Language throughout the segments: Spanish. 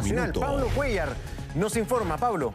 internacional. Pablo Cuellar nos informa. Pablo.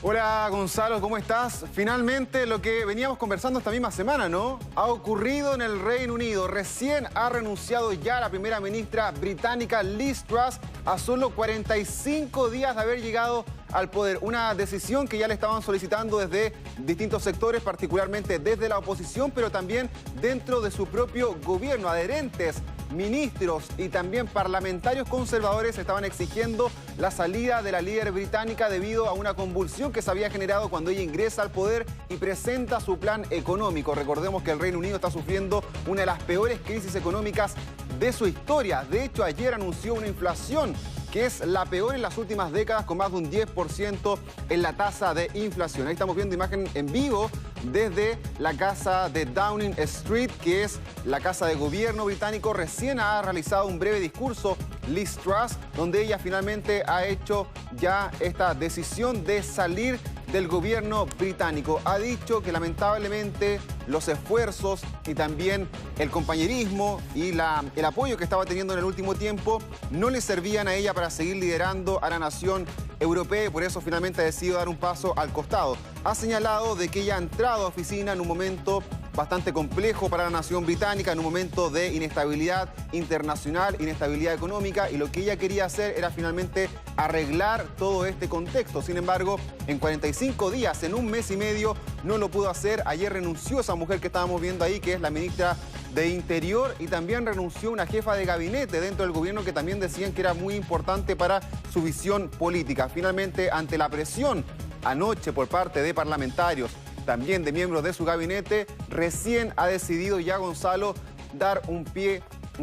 Hola Gonzalo, ¿cómo estás? Finalmente lo que veníamos conversando esta misma semana, ¿no? Ha ocurrido en el Reino Unido. Recién ha renunciado ya la primera ministra británica Liz Truss a solo 45 días de haber llegado al poder. Una decisión que ya le estaban solicitando desde distintos sectores, particularmente desde la oposición, pero también dentro de su propio gobierno. Adherentes, ministros y también parlamentarios conservadores estaban exigiendo la salida de la líder británica debido a una convulsión que se había generado cuando ella ingresa al poder y presenta su plan económico. Recordemos que el Reino Unido está sufriendo una de las peores crisis económicas de su historia. De hecho, ayer anunció una inflación que es la peor en las últimas décadas, con más de un 10% en la tasa de inflación. Ahí estamos viendo imagen en vivo desde la casa de Downing Street, que es la casa de gobierno británico. Recién ha realizado un breve discurso Liz Truss, donde ella finalmente ha hecho ya esta decisión de salir del gobierno británico. Ha dicho que lamentablemente los esfuerzos y también el compañerismo y el apoyo que estaba teniendo en el último tiempo no le servían a ella para seguir liderando a la nación europea y por eso finalmente ha decidido dar un paso al costado. Ha señalado de que ella ha entrado a oficina en un momento bastante complejo para la nación británica, en un momento de inestabilidad internacional, inestabilidad económica, y lo que ella quería hacer era finalmente arreglar todo este contexto. Sin embargo, en 45 días, en un mes y medio, no lo pudo hacer. Ayer renunció esa mujer que estábamos viendo ahí, que es la ministra de Interior, y también renunció una jefa de gabinete dentro del gobierno que también decían que era muy importante para su visión política. Finalmente, ante la presión anoche por parte de parlamentarios, también de miembros de su gabinete, recién ha decidido ya Gonzalo dar un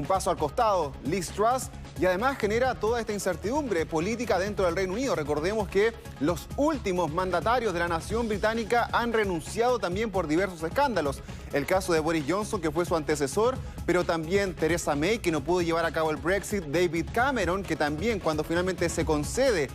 paso al costado Liz Truss, y además genera toda esta incertidumbre política dentro del Reino Unido. Recordemos que los últimos mandatarios de la nación británica han renunciado también por diversos escándalos. El caso de Boris Johnson, que fue su antecesor, pero también Theresa May, que no pudo llevar a cabo el Brexit, David Cameron, que también cuando finalmente se concede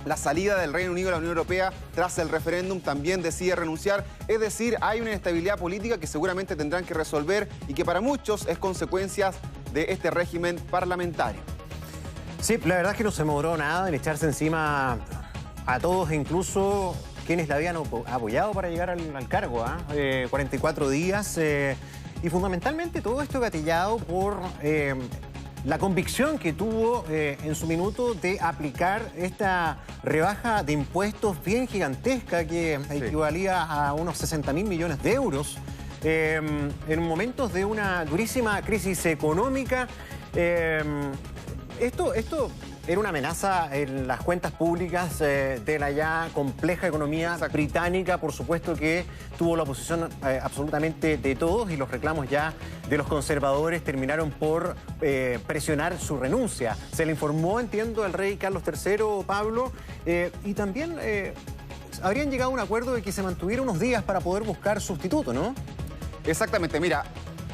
la salida del Reino Unido a la Unión Europea tras el referéndum también decide renunciar. Es decir, hay una inestabilidad política que seguramente tendrán que resolver y que para muchos es consecuencia de este régimen parlamentario. Sí, la verdad es que no se demoró nada en echarse encima a todos, incluso quienes la habían apoyado para llegar al cargo. 44 días y fundamentalmente todo esto gatillado por la convicción que tuvo en su minuto de aplicar esta rebaja de impuestos bien gigantesca que equivalía a unos 60.000 millones de euros en momentos de una durísima crisis económica. Esto era una amenaza en las cuentas públicas de la ya compleja economía británica. Por supuesto que tuvo la oposición absolutamente de todos, y los reclamos ya de los conservadores terminaron por presionar su renuncia. Se le informó, entiendo, al rey Carlos III, Pablo, y también habrían llegado a un acuerdo de que se mantuviera unos días para poder buscar sustituto, ¿no? Exactamente, mira,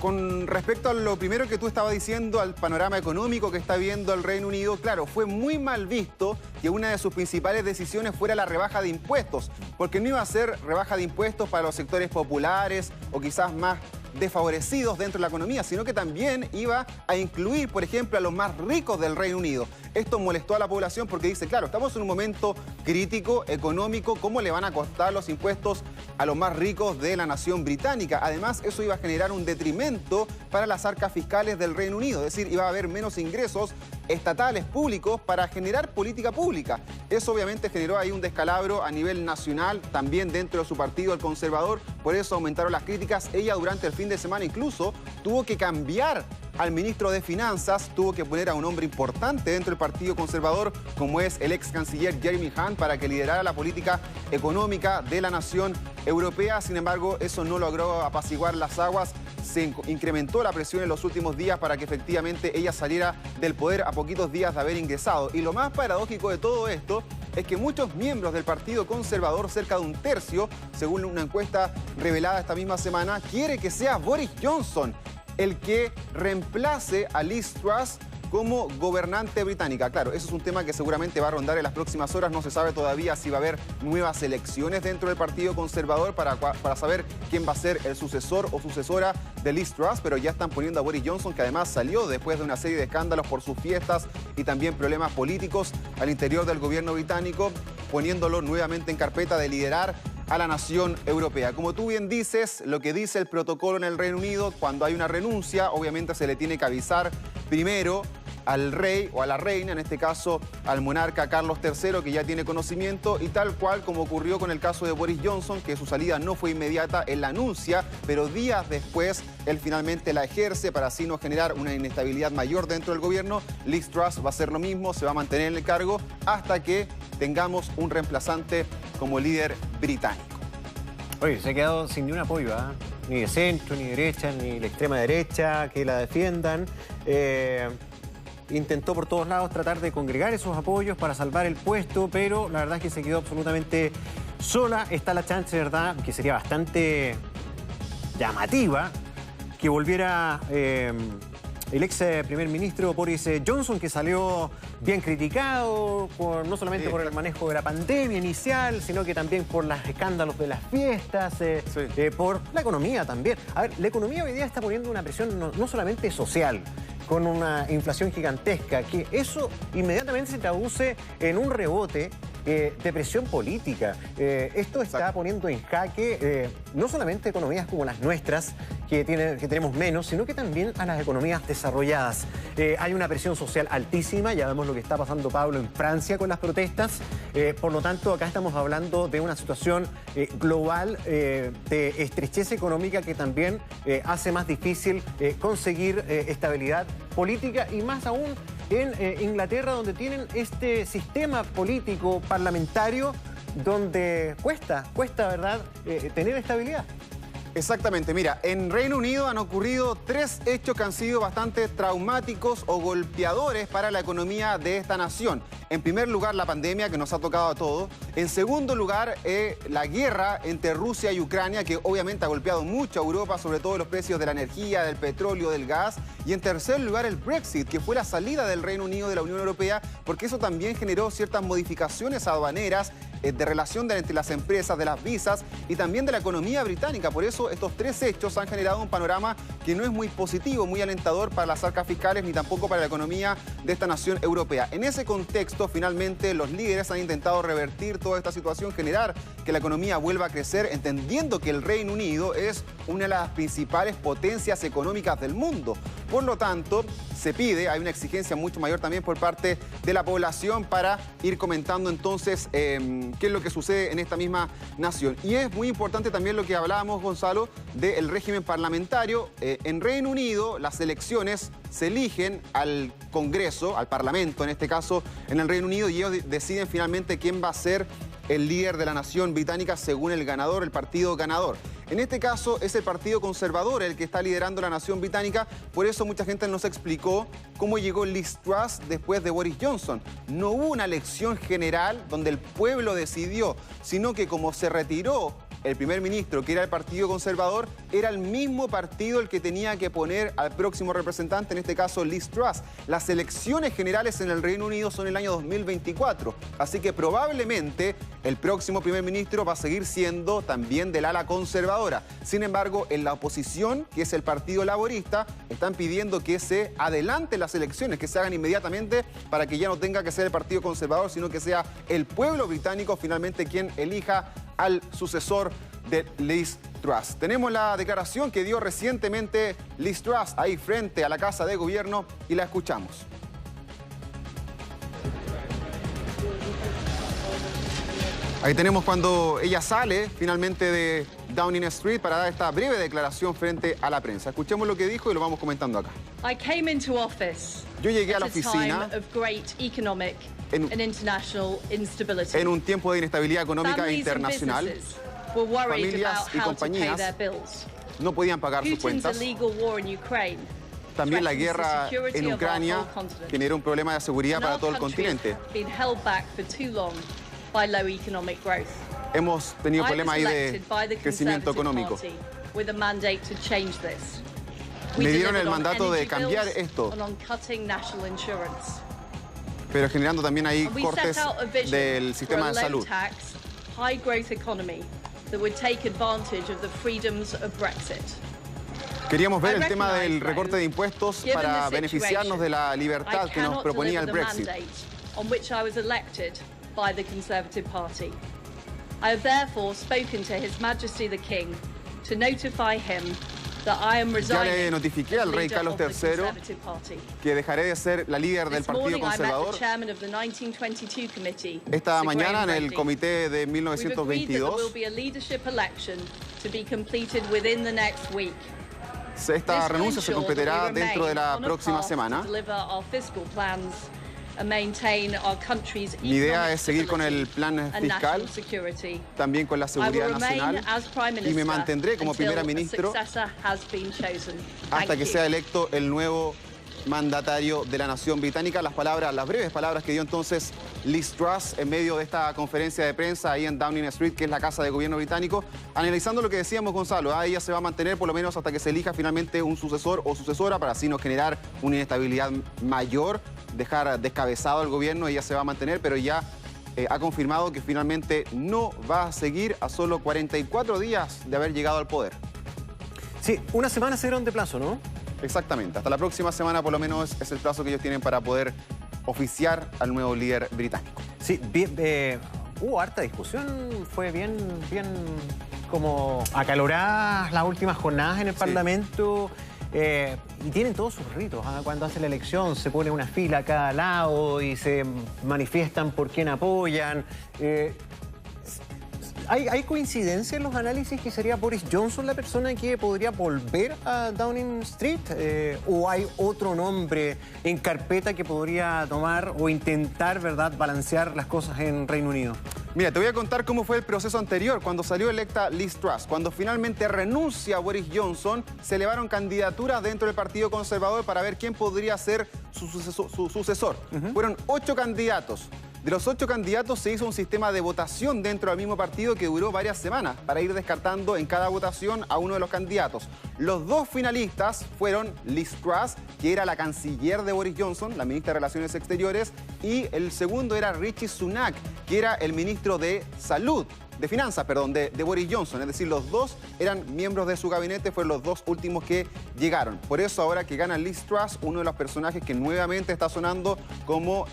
con respecto a lo primero que tú estabas diciendo, al panorama económico que está viendo el Reino Unido, claro, fue muy mal visto que una de sus principales decisiones fuera la rebaja de impuestos, porque no iba a ser rebaja de impuestos para los sectores populares o quizás más desfavorecidos dentro de la economía, sino que también iba a incluir, por ejemplo, a los más ricos del Reino Unido. Esto molestó a la población porque dice, claro, estamos en un momento crítico, económico, ¿cómo le van a costar los impuestos a los más ricos de la nación británica? Además, eso iba a generar un detrimento para las arcas fiscales del Reino Unido, es decir, iba a haber menos ingresos estatales públicos para generar política pública. Eso obviamente generó ahí un descalabro a nivel nacional, también dentro de su partido, el conservador, por eso aumentaron las críticas. Ella durante el fin de semana incluso tuvo que cambiar al ministro de Finanzas, tuvo que poner a un hombre importante dentro del Partido Conservador, como es el ex canciller Jeremy Hunt, para que liderara la política económica de la nación europea. Sin embargo, eso no logró apaciguar las aguas. Se incrementó la presión en los últimos días para que efectivamente ella saliera del poder a poquitos días de haber ingresado. Y lo más paradójico de todo esto es que muchos miembros del Partido Conservador, cerca de un tercio, según una encuesta revelada esta misma semana, quiere que sea Boris Johnson el que reemplace a Liz Truss como gobernante británica. Claro, eso es un tema que seguramente va a rondar en las próximas horas. No se sabe todavía si va a haber nuevas elecciones dentro del Partido Conservador para saber quién va a ser el sucesor o sucesora de Liz Truss, pero ya están poniendo a Boris Johnson, que además salió después de una serie de escándalos por sus fiestas y también problemas políticos al interior del gobierno británico, poniéndolo nuevamente en carpeta de liderar a la nación europea. Como tú bien dices, lo que dice el protocolo en el Reino Unido, cuando hay una renuncia, obviamente se le tiene que avisar primero al rey o a la reina, en este caso al monarca Carlos III, que ya tiene conocimiento, y tal cual como ocurrió con el caso de Boris Johnson, que su salida no fue inmediata, él la anuncia, pero días después él finalmente la ejerce para así no generar una inestabilidad mayor dentro del gobierno. Liz Truss va a hacer lo mismo, se va a mantener en el cargo hasta que tengamos un reemplazante como líder británico. Oye, se ha quedado sin ni un apoyo, ¿eh? Ni de centro, ni de derecha, ni la extrema derecha, que la defiendan. Intentó por todos lados tratar de congregar esos apoyos para salvar el puesto, pero la verdad es que se quedó absolutamente sola. Está la chance, ¿verdad?, que sería bastante llamativa, que volviera el ex primer ministro Boris Johnson, que salió bien criticado, no solamente por el manejo de la pandemia inicial, sino que también por los escándalos de las fiestas, por la economía también. A ver, la economía hoy día está poniendo una presión no solamente social, con una inflación gigantesca, que eso inmediatamente se traduce en un rebote de presión política. Esto está poniendo en jaque no solamente economías como las nuestras, que tenemos menos, sino que también a las economías desarrolladas. Hay una presión social altísima, ya vemos lo que está pasando, Pablo, en Francia con las protestas. Por lo tanto, acá estamos hablando de una situación global de estrechez económica que también hace más difícil conseguir estabilidad política, y más aún en Inglaterra, donde tienen este sistema político parlamentario donde cuesta, ¿verdad?, tener estabilidad. Exactamente, mira, en Reino Unido han ocurrido 3 hechos que han sido bastante traumáticos o golpeadores para la economía de esta nación. En primer lugar, la pandemia, que nos ha tocado a todos. En segundo lugar, la guerra entre Rusia y Ucrania, que obviamente ha golpeado mucho a Europa, sobre todo los precios de la energía, del petróleo, del gas. Y en tercer lugar, el Brexit, que fue la salida del Reino Unido de la Unión Europea, porque eso también generó ciertas modificaciones aduaneras de relación entre las empresas, de las visas y también de la economía británica. Por eso estos 3 hechos han generado un panorama que no es muy positivo, muy alentador para las arcas fiscales ni tampoco para la economía de esta nación europea. En ese contexto, finalmente, los líderes han intentado revertir toda esta situación, generar que la economía vuelva a crecer, entendiendo que el Reino Unido es una de las principales potencias económicas del mundo. Por lo tanto, se pide, hay una exigencia mucho mayor también por parte de la población para ir comentando entonces qué es lo que sucede en esta misma nación. Y es muy importante también lo que hablábamos, Gonzalo, del régimen parlamentario. En Reino Unido, las elecciones se eligen al Congreso, al Parlamento en este caso, en el Reino Unido, y ellos deciden finalmente quién va a ser el líder de la nación británica según el ganador, el partido ganador. En este caso es el Partido Conservador el que está liderando la nación británica, por eso mucha gente nos explicó cómo llegó Liz Truss después de Boris Johnson. No hubo una elección general donde el pueblo decidió, sino que como se retiró el primer ministro, que era el Partido Conservador, era el mismo partido el que tenía que poner al próximo representante, en este caso Liz Truss. Las elecciones generales en el Reino Unido son el año 2024, así que probablemente el próximo primer ministro va a seguir siendo también del ala conservadora. Sin embargo, en la oposición, que es el Partido Laborista, están pidiendo que se adelanten las elecciones, que se hagan inmediatamente para que ya no tenga que ser el Partido Conservador, sino que sea el pueblo británico finalmente quien elija al sucesor de Liz Truss. Tenemos la declaración que dio recientemente Liz Truss ahí frente a la Casa de Gobierno y la escuchamos. Ahí tenemos cuando ella sale finalmente de Downing Street para dar esta breve declaración frente a la prensa. Escuchemos lo que dijo y lo vamos comentando acá. Yo llegué a la oficina en un tiempo de inestabilidad económica e internacional. Familias y compañías no podían pagar sus cuentas. También la guerra en Ucrania generó un problema de seguridad para todo el continente. Hemos tenido problemas ahí de crecimiento económico. Le dieron el mandato de cambiar esto, pero generando también ahí cortes del sistema de salud. Queríamos ver el tema del recorte de impuestos para beneficiarnos de la libertad que nos proponía el Brexit. I have therefore spoken to His Majesty the King to notify him that I am resigning. Ya le notifiqué al rey Carlos III que dejaré de ser la líder del Partido Conservador. Esta mañana en el comité de 1922 esta renuncia se completará dentro de la próxima semana. Mi idea es seguir con el plan fiscal, también con la seguridad nacional, y me mantendré como primera ministra hasta que sea electo el nuevo mandatario de la nación británica. Las breves palabras que dio entonces Liz Truss en medio de esta conferencia de prensa ahí en Downing Street, que es la casa de gobierno británico, analizando lo que decíamos, Gonzalo. Ella se va a mantener por lo menos hasta que se elija finalmente un sucesor o sucesora, para así no generar una inestabilidad mayor, dejar descabezado al gobierno. Ella se va a mantener, pero ya ha confirmado que finalmente no va a seguir a solo 44 días de haber llegado al poder. Sí, una semana se dieron de plazo, ¿no? Exactamente, hasta la próxima semana por lo menos es el plazo que ellos tienen para poder oficiar al nuevo líder británico. Sí, bien, hubo harta discusión, fue bien como acaloradas las últimas jornadas en el Parlamento, y tienen todos sus ritos. Cuando hace la elección se pone una fila a cada lado y se manifiestan por quién apoyan. ¿Hay coincidencia en los análisis que sería Boris Johnson la persona que podría volver a Downing Street? ¿O hay otro nombre en carpeta que podría tomar o intentar, ¿verdad?, balancear las cosas en Reino Unido? Mira, te voy a contar cómo fue el proceso anterior, cuando salió electa Liz Truss. Cuando finalmente renuncia Boris Johnson, se elevaron candidaturas dentro del Partido Conservador para ver quién podría ser su sucesor. Fueron 8 candidatos. De los 8 candidatos se hizo un sistema de votación dentro del mismo partido que duró varias semanas para ir descartando en cada votación a uno de los candidatos. Los 2 finalistas fueron Liz Truss, que era la canciller de Boris Johnson, la ministra de Relaciones Exteriores, y el segundo era Rishi Sunak, que era el ministro de Salud. De Finanzas, perdón, de Boris Johnson. Es decir, los 2 eran miembros de su gabinete, fueron los 2 últimos que llegaron. Por eso ahora que gana Liz Truss, uno de los personajes que nuevamente está sonando como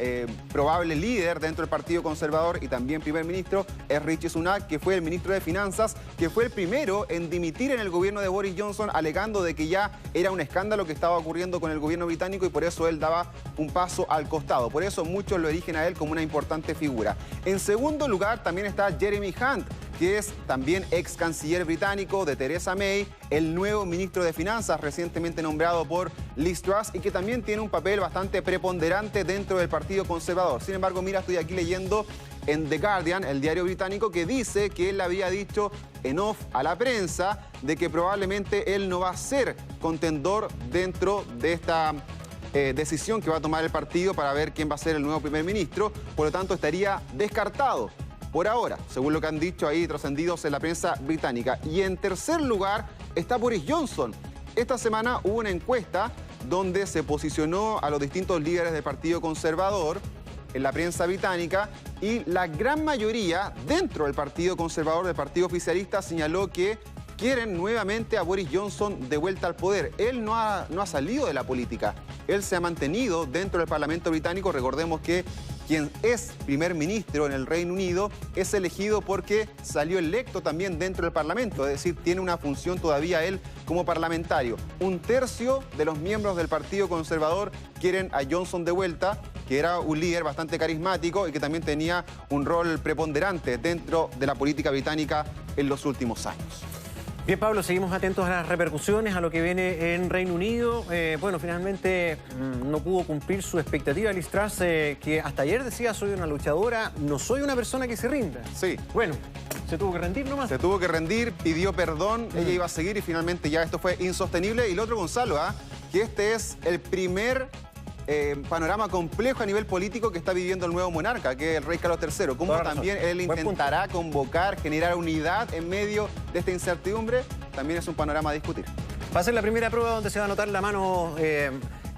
probable líder dentro del Partido Conservador y también primer ministro, es Rishi Sunak, que fue el ministro de Finanzas, que fue el primero en dimitir en el gobierno de Boris Johnson, alegando de que ya era un escándalo que estaba ocurriendo con el gobierno británico y por eso él daba un paso al costado. Por eso muchos lo erigen a él como una importante figura. En segundo lugar también está Jeremy Hunt, que es también ex canciller británico de Theresa May, el nuevo ministro de Finanzas recientemente nombrado por Liz Truss y que también tiene un papel bastante preponderante dentro del Partido Conservador. Sin embargo, mira, estoy aquí leyendo en The Guardian, el diario británico, que dice que él había dicho en off a la prensa de que probablemente él no va a ser contendor dentro de esta decisión que va a tomar el partido para ver quién va a ser el nuevo primer ministro. Por lo tanto, estaría descartado por ahora, según lo que han dicho ahí trascendidos en la prensa británica. Y en tercer lugar está Boris Johnson. Esta semana hubo una encuesta donde se posicionó a los distintos líderes del Partido Conservador en la prensa británica y la gran mayoría dentro del Partido Conservador, del Partido Oficialista, señaló que quieren nuevamente a Boris Johnson de vuelta al poder. Él no ha salido de la política, él se ha mantenido dentro del Parlamento británico. Recordemos que quien es primer ministro en el Reino Unido es elegido porque salió electo también dentro del Parlamento, es decir, tiene una función todavía él como parlamentario. 1/3 de los miembros del Partido Conservador quieren a Johnson de vuelta, que era un líder bastante carismático y que también tenía un rol preponderante dentro de la política británica en los últimos años. Bien, Pablo, seguimos atentos a las repercusiones, a lo que viene en Reino Unido. Bueno, finalmente no pudo cumplir su expectativa Liz Truss, que hasta ayer decía: soy una luchadora, no soy una persona que se rinda. Sí. Bueno, se tuvo que rendir nomás. Se tuvo que rendir, pidió perdón, ella iba a seguir y finalmente ya esto fue insostenible. Y lo otro, Gonzalo, que este es el primer panorama complejo a nivel político que está viviendo el nuevo monarca, que es el rey Carlos III. Cómo también él intentará convocar, generar unidad en medio de esta incertidumbre, también es un panorama a discutir. Va a ser la primera prueba donde se va a notar la mano.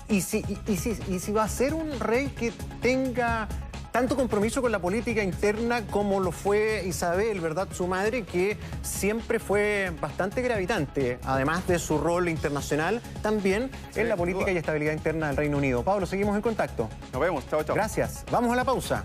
Y si va a ser un rey que tenga tanto compromiso con la política interna como lo fue Isabel, ¿verdad? Su madre, que siempre fue bastante gravitante, además de su rol internacional, también en la política y estabilidad interna del Reino Unido. Pablo, seguimos en contacto. Nos vemos. Chao, chao. Gracias. Vamos a la pausa.